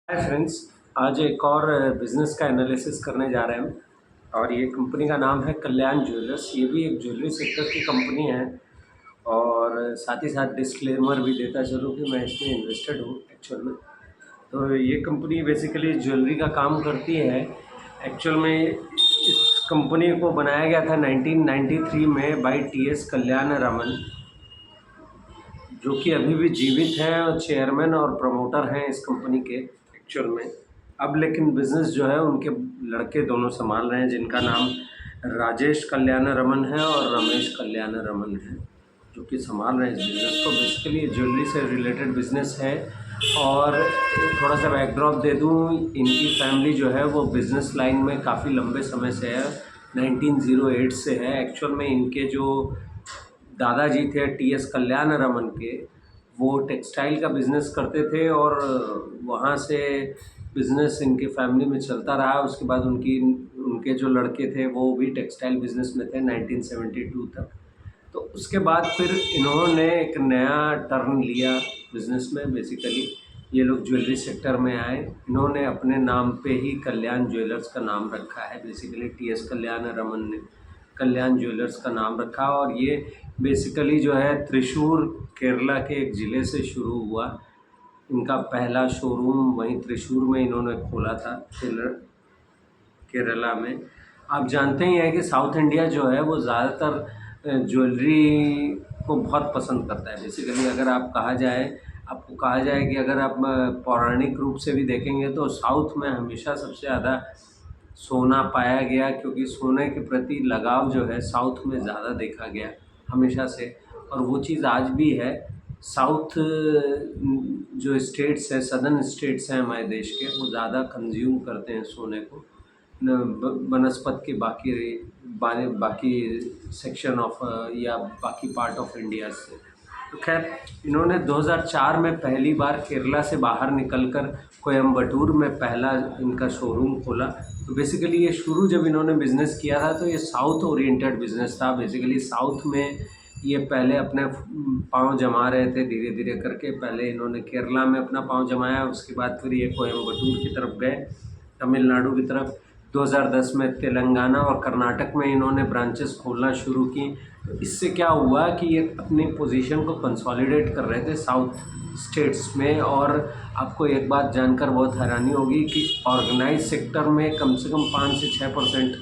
Hi friends. आज एक और बिज़नेस का एनालिसिस करने जा रहे हैं हम। और ये कंपनी का नाम है कल्याण ज्वेलर्स। ये भी एक ज्वेलरी सेक्टर की कंपनी है। और साथ ही साथ डिस्क्लेमर भी देता चलूँ कि मैं इसमें इन्वेस्टेड हूँ एक्चुअल में। तो ये कंपनी बेसिकली ज्वेलरी का काम करती है। एक्चुअल में इस कंपनी को बनाया गया था 1993 में बाय टी.एस. कल्याण रामन, जो कि अभी भी जीवित हैं और चेयरमैन और प्रमोटर हैं इस कंपनी के एक्चुअल में। अब लेकिन बिज़नेस जो है उनके लड़के दोनों संभाल रहे हैं, जिनका नाम राजेश कल्याण रमन है और रमेश कल्याण रमन है, जो कि संभाल रहे हैं इस बिज़नेस को। बेसिकली ज्वेलरी से रिलेटेड बिज़नेस है। और थोड़ा सा बैकड्रॉप दे दूँ, इनकी फैमिली जो है वो बिज़नेस लाइन में काफ़ी लंबे समय से है, 1908 से है। एक्चुअल में इनके जो दादाजी थे टी.एस. कल्याण रमन के, वो टेक्सटाइल का बिज़नेस करते थे और वहाँ से बिज़नेस इनके फैमिली में चलता रहा। उसके बाद उनके जो लड़के थे वो भी टेक्सटाइल बिज़नेस में थे 1972 तक। तो उसके बाद फिर इन्होंने एक नया टर्न लिया बिज़नेस में। बेसिकली ये लोग ज्वेलरी सेक्टर में आए। इन्होंने अपने नाम पे ही कल्याण ज्वेलर्स का नाम रखा है। Basically T.S.. कल्याण रमन ने कल्याण ज्वेलर्स का नाम रखा। और ये बेसिकली जो है त्रिशूर केरला के एक ज़िले से शुरू हुआ। इनका पहला शोरूम वहीं त्रिशूर में इन्होंने खोला था, केरला में। आप जानते ही हैं कि साउथ इंडिया जो है वो ज़्यादातर ज्वेलरी को बहुत पसंद करता है। बेसिकली अगर आपको कहा जाए कि अगर आप पौराणिक रूप से भी देखेंगे तो साउथ में हमेशा सबसे ज़्यादा सोना पाया गया, क्योंकि सोने के प्रति लगाव जो है साउथ में ज़्यादा देखा गया हमेशा से। और वो चीज़ आज भी है। साउथ जो स्टेट्स हैं, सदर्न स्टेट्स हैं हमारे देश के, वो ज़्यादा कंज्यूम करते हैं सोने को बनस्पत के बाकी सेक्शन ऑफ या बाकी पार्ट ऑफ इंडिया से। तो खैर, इन्होंने 2004 में पहली बार केरला से बाहर निकलकर कोयम्बटूर में पहला इनका शोरूम खोला। तो बेसिकली ये शुरू जब इन्होंने बिज़नेस किया था तो ये साउथ ओरिएंटेड बिज़नेस था। बेसिकली साउथ में ये पहले अपने पाँव जमा रहे थे, धीरे धीरे करके। पहले इन्होंने केरला में अपना पाँव जमाया, उसके बाद फिर ये कोयम्बटूर की तरफ गए, तमिलनाडु की तरफ। 2010 में तेलंगाना और कर्नाटक में इन्होंने ब्रांचेस खोलना शुरू की। तो इससे क्या हुआ कि ये अपनी पोजीशन को कंसोलिडेट कर रहे थे साउथ स्टेट्स में। और आपको एक बात जानकर बहुत हैरानी होगी कि ऑर्गेनाइज सेक्टर में कम से कम 5 से 6%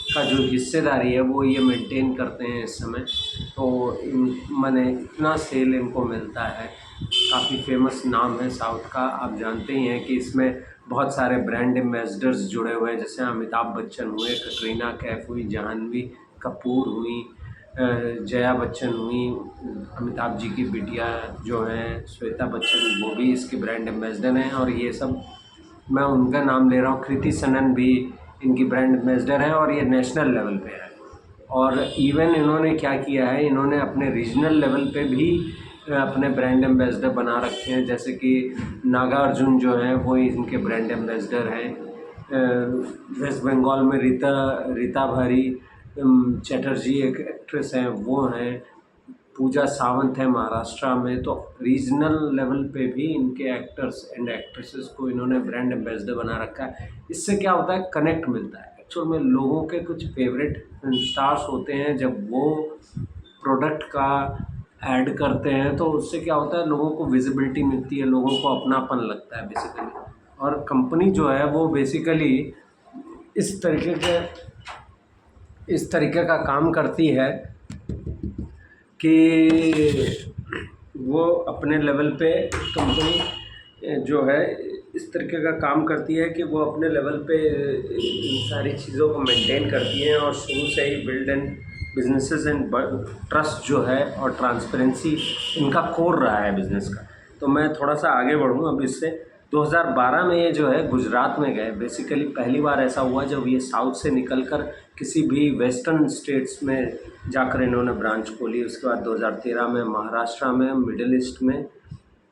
का जो हिस्सेदारी है वो ये मेंटेन करते हैं इस समय। तो माने इतना सेल इनको मिलता है। काफ़ी फेमस नाम है साउथ का। आप जानते ही हैं कि इसमें बहुत सारे ब्रांड एम्बेसडर्स जुड़े हुए हैं, जैसे अमिताभ बच्चन हुए, कटरीना कैफ हुई, जाह्नवी कपूर हुई, जया बच्चन हुई, अमिताभ जी की बिटिया जो हैं श्वेता बच्चन, वो भी इसके ब्रांड एम्बेसडर हैं। और ये सब मैं उनका नाम ले रहा हूँ, कृति सनन भी इनकी ब्रांड एम्बेसडर हैं और ये नेशनल लेवल पे है। और इवन इन्होंने क्या किया है, इन्होंने अपने रीजनल लेवल पे भी अपने ब्रांड एम्बेसडर बना रखे हैं। जैसे कि नागार्जुन जो हैं वो इनके ब्रांड एम्बेसडर हैं। वेस्ट बंगाल में रीता भारी चटर्जी एक एक्ट्रेस हैं, वो हैं। पूजा सावंत है महाराष्ट्र में। तो रीजनल लेवल पे भी इनके एक्टर्स एंड एक्ट्रेसेस को इन्होंने ब्रांड एम्बेसडर बना रखा है। इससे क्या होता है, कनेक्ट मिलता है। एक्चुअल में लोगों के कुछ फेवरेट स्टार्स होते हैं, जब वो प्रोडक्ट का ऐड करते हैं तो उससे क्या होता है, लोगों को विजिबिलिटी मिलती है, लोगों को अपनापन लगता है बेसिकली। और कंपनी जो है वो बेसिकली इस तरीके के इस तरीके का काम करती है कि वो अपने लेवल पे कंपनी जो है इस तरीके का काम करती है कि वो अपने लेवल पे इन सारी चीज़ों को मेंटेन करती हैं। और शुरू से ही build and businesses and trust जो है और ट्रांसपेरेंसी इनका कोर रहा है बिज़नेस का। तो मैं थोड़ा सा आगे बढ़ूँ अब इससे। 2012 में ये जो है गुजरात में गए। बेसिकली पहली बार ऐसा हुआ जब ये साउथ से निकलकर किसी भी वेस्टर्न स्टेट्स में जाकर इन्होंने ब्रांच खोली। उसके बाद 2013 में महाराष्ट्र में, मिडिल ईस्ट में,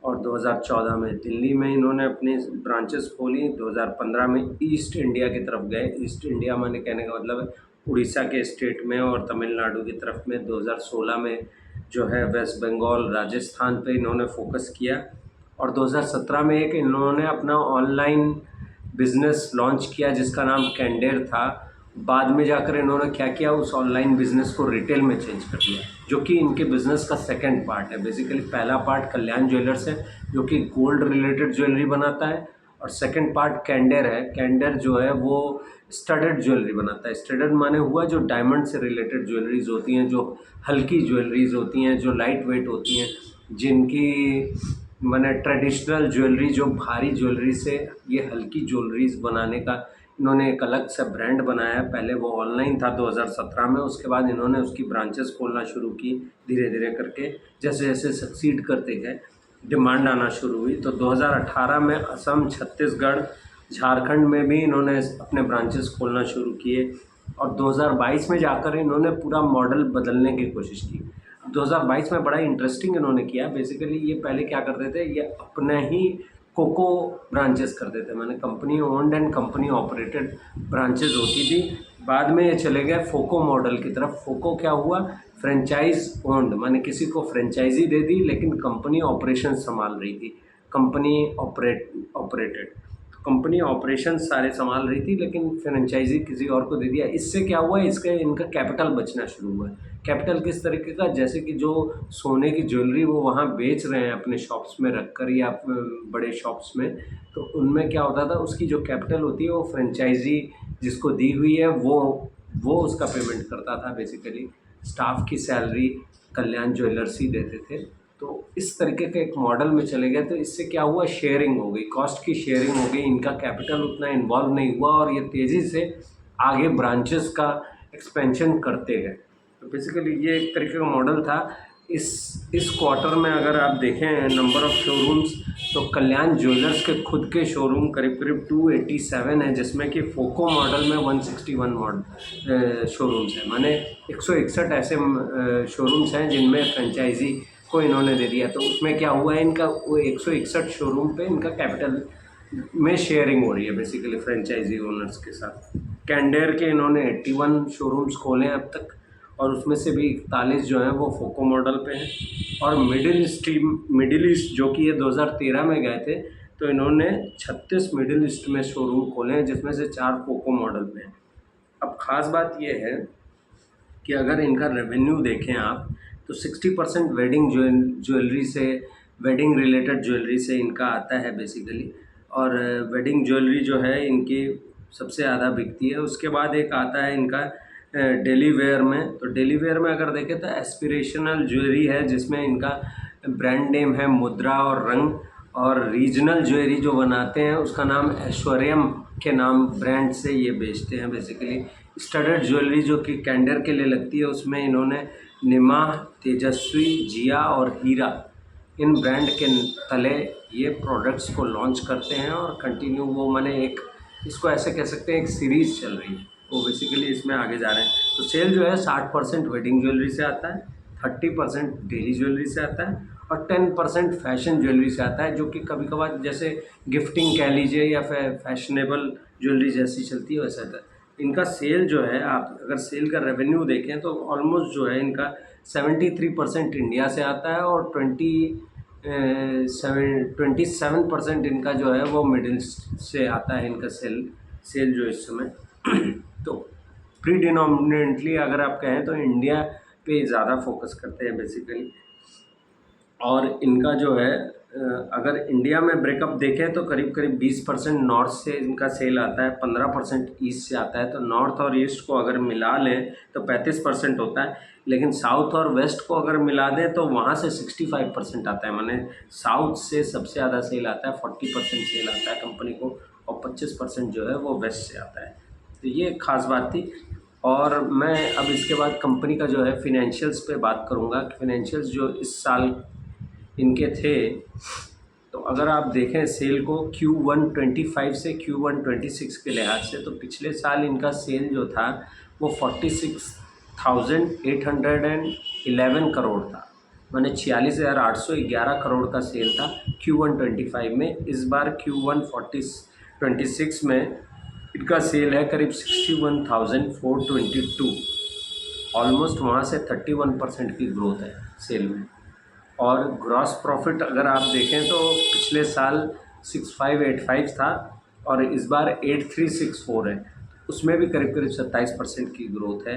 और 2014 में दिल्ली में इन्होंने अपनी ब्रांचेस खोली। 2015 में ईस्ट इंडिया की तरफ गए। ईस्ट इंडिया मैंने कहने का मतलब है उड़ीसा के स्टेट में और तमिलनाडु की तरफ में। 2016 में जो है वेस्ट बंगाल, राजस्थान पे इन्होंने फोकस किया। और 2017 में एक इन्होंने अपना ऑनलाइन बिज़नेस लॉन्च किया जिसका नाम कैंडेर था। बाद में जाकर इन्होंने क्या किया, उस ऑनलाइन बिज़नेस को रिटेल में चेंज कर दिया, जो कि इनके बिज़नेस का सेकंड पार्ट है। बेसिकली पहला पार्ट कल्याण ज्वेलर्स है जो कि गोल्ड रिलेटेड ज्वेलरी बनाता है, और सेकंड पार्ट कैंडेर है। कैंडेर जो है वो स्टडेड ज्वेलरी बनाता है। स्टडेड माने हुआ जो डायमंड से रिलेटेड ज्वेलरीज होती हैं, जो हल्की ज्वेलरीज होती हैं, जो लाइट वेट होती हैं, जिनकी माने ट्रेडिशनल ज्वेलरी जो भारी ज्वेलरी से ये हल्की ज्वेलरीज बनाने का इन्होंने एक अलग सा ब्रांड बनाया। पहले वो ऑनलाइन था 2017 में, उसके बाद इन्होंने उसकी ब्रांचेस खोलना शुरू की धीरे धीरे करके। जैसे जैसे सक्सीड करते गए, डिमांड आना शुरू हुई, तो 2018 में असम, छत्तीसगढ़, झारखंड में भी इन्होंने अपने ब्रांचेस खोलना शुरू किए, और 2022 में जाकर इन्होंने पूरा मॉडल बदलने की कोशिश की। 2022 में बड़ा इंटरेस्टिंग इन्होंने किया। बेसिकली ये पहले क्या करते थे, ये अपने ही कोको ब्रांचेस करते थे, मैंने company owned and company operated branches होती थी। बाद में ये चले गए फोको मॉडल की तरफ। फोको क्या हुआ, फ्रेंचाइज ओन्ड, मैंने किसी को फ्रेंचाइजी दे दी लेकिन कंपनी ऑपरेशन संभाल रही थी, कंपनी ऑपरेटेड, कंपनी ऑपरेशन सारे संभाल रही थी लेकिन फ्रेंचाइजी किसी और को दे दिया। इससे क्या हुआ, इसका इनका कैपिटल बचना शुरू हुआ। कैपिटल किस तरीके का, जैसे कि जो सोने की ज्वेलरी वो वहाँ बेच रहे हैं अपने शॉप्स में रखकर या बड़े शॉप्स में, तो उनमें क्या होता था, उसकी जो कैपिटल होती है वो फ्रेंचाइजी जिसको दी हुई है वो उसका पेमेंट करता था। बेसिकली स्टाफ की सैलरी कल्याण ज्वेलर्स ही देते थे। तो इस तरीके के एक मॉडल में चले गए, तो इससे क्या हुआ, शेयरिंग हो गई, कॉस्ट की शेयरिंग हो गई, इनका कैपिटल उतना इन्वॉल्व नहीं हुआ और ये तेज़ी से आगे ब्रांचेस का एक्सपेंशन करते गए। तो बेसिकली ये एक तरीके का मॉडल था। इस क्वार्टर में अगर आप देखें नंबर ऑफ़ शोरूम्स, तो कल्याण ज्वेलर्स के खुद के शोरूम करीब करीब 287 है, जिसमें कि फोको मॉडल में 161 शोरूम्स हैं। माने 161 ऐसे शोरूम्स हैं जिनमें फ्रेंचाइजी को इन्होंने दे दिया। तो उसमें क्या हुआ है, इनका वो 161 शोरूम पे इनका कैपिटल में शेयरिंग हो रही है बेसिकली फ्रेंचाइजी ओनर्स के साथ। कैंडेर के इन्होंने 81 शोरूम्स खोले हैं अब तक, और उसमें से भी 41 जो हैं वो फोको मॉडल पे हैं। और मिडिल ईस्ट जो कि ये 2013 में गए थे, तो इन्होंने 36 मिडिल ईस्ट में शोरूम खोले हैं, जिसमें से 4 फोको मॉडल पे हैं। अब ख़ास बात ये है कि अगर इनका रेवेन्यू देखें आप, तो 60% वेडिंग ज्वेलरी से, वेडिंग रिलेटेड ज्वेलरी से इनका आता है बेसिकली। और वेडिंग ज्वेलरी जो है इनकी सबसे ज़्यादा बिकती है। उसके बाद एक आता है इनका डेली वेयर में। तो डेली वेयर में अगर देखें तो एस्पिरेशनल ज्वेलरी है, जिसमें इनका ब्रांड नेम है मुद्रा और रंग। और रीजनल ज्वेलरी जो बनाते हैं उसका नाम ऐश्वर्यम के नाम ब्रांड से ये बेचते हैं बेसिकली। स्टडेड ज्वेलरी जो कि कैंडर के लिए लगती है, उसमें इन्होंने निमाह, तेजस्वी, जिया और हीरा, इन ब्रांड के तले ये प्रोडक्ट्स को लॉन्च करते हैं और कंटिन्यू वो माने एक, इसको ऐसे कह सकते हैं एक सीरीज़ चल रही है, वो बेसिकली इसमें आगे जा रहे हैं। तो सेल जो है 60% वेडिंग ज्वेलरी से आता है, 30% डेली ज्वेलरी से आता है, और 10% फैशन ज्वेलरी से आता है, जो कि कभी कभार जैसे गिफ्टिंग कह लीजिए या फिर फैशनेबल ज्वेलरी जैसी चलती है वैसा था। इनका सेल जो है, आप अगर सेल का रेवेन्यू देखें तो ऑलमोस्ट जो है इनका 73% इंडिया से आता है, और 27% इनका जो है वो मिडिल से आता है इनका सेल जो इस समय। तो प्रीडिनोमिनेटली अगर आप कहें तो इंडिया पे ज़्यादा फोकस करते हैं बेसिकली। और इनका जो है अगर इंडिया में ब्रेकअप देखें तो करीब करीब 20% नॉर्थ से इनका सेल आता है, 15% ईस्ट से आता है। तो नॉर्थ और ईस्ट को अगर मिला लें तो 35% होता है, लेकिन साउथ और वेस्ट को अगर मिला दें तो वहाँ से 65% आता है। माने साउथ से सबसे ज़्यादा सेल आता है, 40% सेल आता है कंपनी को, और 25% जो है वो वेस्ट से आता है। तो ये एक ख़ास बात थी। और मैं अब इसके बाद कंपनी का जो है फिनेंशियल्स पे बात करूँगा कि फिनेंशियल्स जो इस साल इनके थे। तो अगर आप देखें सेल को Q1 25 से Q1 26 के लिहाज से, तो पिछले साल इनका सेल जो था वो 46,811 करोड़ था, माने 46,811 करोड़ का सेल था Q1 25 में। इस बार Q1 26 में इनका सेल है करीब 61,422, ऑलमोस्ट वहाँ से 31% की ग्रोथ है सेल में। और ग्रॉस प्रॉफिट अगर आप देखें तो पिछले साल 6585 था और इस बार 8364 है, उसमें भी करीब करीब 27% की ग्रोथ है।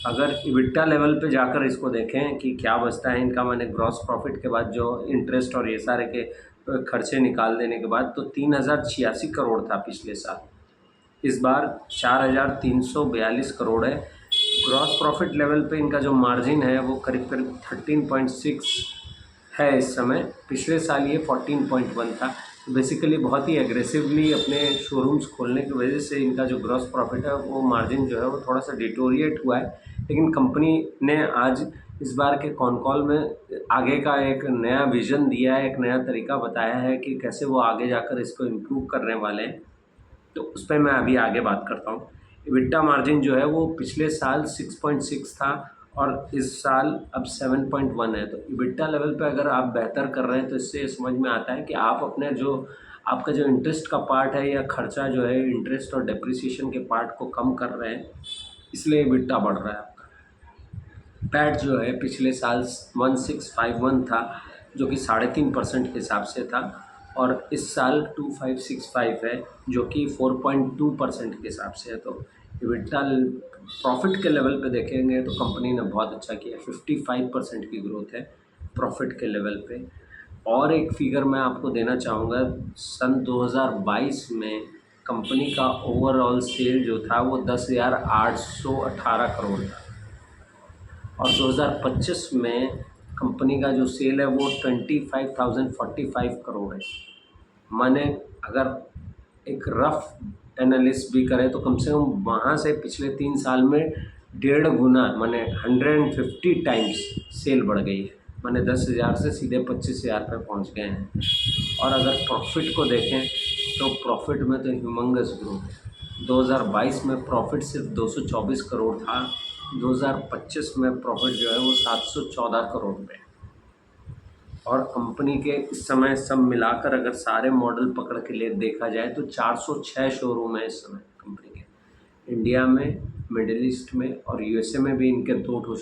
अगर इबिट्टा लेवल पे जाकर इसको देखें कि क्या बचता है इनका, मैंने ग्रॉस प्रॉफिट के बाद जो इंटरेस्ट और ये सारे के खर्चे निकाल देने के बाद, तो 3086 करोड़ था पिछले साल, इस बार 4342 करोड़ है। ग्रॉस प्रॉफिट लेवल पे इनका जो मार्जिन है वो करीब करीब 13.6 है इस समय, पिछले साल ये 14.1 था। तो बेसिकली बहुत ही एग्रेसिवली अपने शोरूम्स खोलने की वजह से इनका जो ग्रॉस प्रॉफिट है वो मार्जिन जो है वो थोड़ा सा डिटोरिएट हुआ है। लेकिन कंपनी ने आज इस बार के कॉन कॉल में आगे का एक नया विज़न दिया है, एक नया तरीका बताया है कि कैसे वो आगे जाकर इसको इम्प्रूव करने वाले हैं, तो उस पर मैं अभी आगे बात करता हूँ। इबिट्टा मार्जिन जो है वो पिछले साल 6.6 था और इस साल अब 7.1 है। तो इबिट्टा लेवल पे अगर आप बेहतर कर रहे हैं तो इससे समझ में आता है कि आप अपने जो आपका जो इंटरेस्ट का पार्ट है या खर्चा जो है इंटरेस्ट और डेप्रिसिएशन के पार्ट को कम कर रहे हैं, इसलिए इबिट्टा बढ़ रहा है आपका। पैट जो है पिछले साल 1651 था जो कि 3.5% के हिसाब से था, और इस साल 2565 है जो कि 4.2% के हिसाब से है। तो इबिट्टा प्रॉफिट के लेवल पे देखेंगे तो कंपनी ने बहुत अच्छा किया, 55% की ग्रोथ है प्रॉफिट के लेवल पे। और एक फिगर मैं आपको देना चाहूँगा, सन 2022 में कंपनी का ओवरऑल सेल जो था वो 10,818 करोड़ था और 2025 में कंपनी का जो सेल है वो 25,045 करोड़ है। माने अगर एक रफ एनालिसिस भी करें तो कम से कम वहाँ से पिछले 3 साल में 1.5 गुना माने 150 टाइम्स सेल बढ़ गई है, माने 10,000 से सीधे 25,000 पे पहुँच गए हैं। और अगर प्रॉफिट को देखें तो प्रॉफिट में तो ह्यूमंगस ग्रोथ है। 2022 में प्रॉफिट सिर्फ 224 करोड़ था, 2025 में प्रॉफिट जो है वो 714 करोड़ रुपये। और कंपनी के इस समय सब मिलाकर अगर सारे मॉडल पकड़ के लिए देखा जाए तो 406 शोरूम है इस समय कंपनी के, इंडिया में, मिडिल ईस्ट में और यूएसए में भी इनके 2 ठो